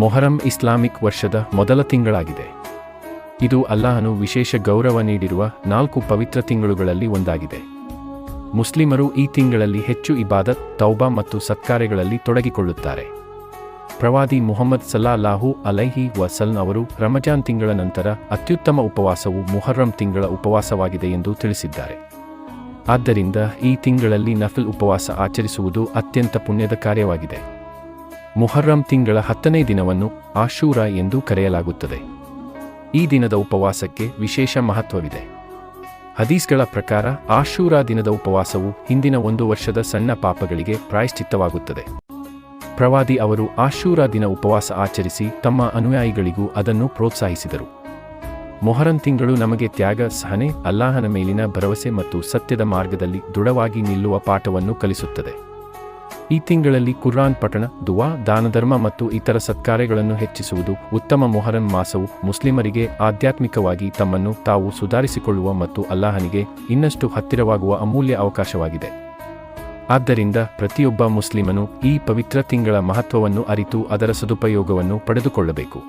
Muharram Islamic ವರ್ಷದ ಮೊದಲ ತಿಂಗಳಾಗಿದೆ. ಇದು ಅಲ್ಲಾಹನು ವಿಶೇಷ ಗೌರವ ನೀಡಿರುವ 4 ಪವಿತ್ರ ತಿಂಗಳುಗಳಲ್ಲಿ ಒಂದಾಗಿದೆ. ಮುಸ್ಲಿಮರು ಈ ತಿಂಗಳಲ್ಲಿ ಹೆಚ್ಚು ಇಬಾದತ್, ತೌಬಾ ಮತ್ತು ಸತ್ಕಾರ್ಯಗಳಲ್ಲಿ ತೊಡಗಿಕೊಳ್ಳುತ್ತಾರೆ. ಪ್ರವಾದಿ ಮುಹಮ್ಮದ್ ಸಲ್ಲಲ್ಲಾಹು ಅಲೈಹಿ ವಸಲ್ಲಂ ಅವರು ರಮಜಾನ್ ತಿಂಗಳ ನಂತರ ಅತ್ಯುತ್ತಮ ಉಪವಾಸವು ಮುಹರ್ರಂ ತಿಂಗಳ ಉಪವಾಸವಾಗಿದೆ ಎಂದು ತಿಳಿಸಿದ್ದಾರೆ. ಆದ್ದರಿಂದ ಈ ತಿಂಗಳಲ್ಲಿ ನಫಿಲ್ ಉಪವಾಸ ಆಚರಿಸುವುದು ಅತ್ಯಂತ ಪುಣ್ಯದ ಕಾರ್ಯವಾಗಿದೆ. ಮುಹರ್ರಂ ತಿಂಗಳ 10ನೇ ದಿನವನ್ನು ಆಶೂರಾ ಎಂದು ಕರೆಯಲಾಗುತ್ತದೆ. ಈ ದಿನದ ಉಪವಾಸಕ್ಕೆ ವಿಶೇಷ ಮಹತ್ವವಿದೆ. ಹದೀಸ್ಗಳ ಪ್ರಕಾರ ಆಶೂರಾ ದಿನದ ಉಪವಾಸವು ಹಿಂದಿನ 1 ವರ್ಷದ ಸಣ್ಣ ಪಾಪಗಳಿಗೆ ಪ್ರಾಯಶ್ಚಿತ್ತವಾಗುತ್ತದೆ. ಪ್ರವಾದಿ ಅವರು ಆಶೂರಾ ದಿನ ಉಪವಾಸ ಆಚರಿಸಿ ತಮ್ಮ ಅನುಯಾಯಿಗಳಿಗೂ ಅದನ್ನು ಪ್ರೋತ್ಸಾಹಿಸಿದರು. ಮೊಹರಂ ತಿಂಗಳು ನಮಗೆ ತ್ಯಾಗ, ಸಹನೆ, ಅಲ್ಲಾಹನ ಮೇಲಿನ ಭರವಸೆ ಮತ್ತು ಸತ್ಯದ ಮಾರ್ಗದಲ್ಲಿ ದೃಢವಾಗಿ ನಿಲ್ಲುವ ಪಾಠವನ್ನು ಕಲಿಸುತ್ತದೆ. ಈ ತಿಂಗಳಲ್ಲಿ ಕುರ್ಆನ್ ಪಠಣ, ದುವಾ, ದಾನಧರ್ಮ ಮತ್ತು ಇತರ ಸತ್ಕಾರ್ಯಗಳನ್ನು ಹೆಚ್ಚಿಸುವುದು. ಉತ್ತಮ ಮೊಹರಂ ಮಾಸವು ಮುಸ್ಲಿಮರಿಗೆ ಆಧ್ಯಾತ್ಮಿಕವಾಗಿ ತಮ್ಮನ್ನು ತಾವು ಸುಧಾರಿಸಿಕೊಳ್ಳುವ ಮತ್ತು ಅಲ್ಲಾಹನಿಗೆ ಇನ್ನಷ್ಟು ಹತ್ತಿರವಾಗುವ ಅಮೂಲ್ಯ ಅವಕಾಶವಾಗಿದೆ. ಆದ್ದರಿಂದ ಪ್ರತಿಯೊಬ್ಬ ಮುಸ್ಲಿಮನು ಈ ಪವಿತ್ರ ತಿಂಗಳ ಮಹತ್ವವನ್ನು ಅರಿತು ಅದರ ಸದುಪಯೋಗವನ್ನು ಪಡೆದುಕೊಳ್ಳಬೇಕು.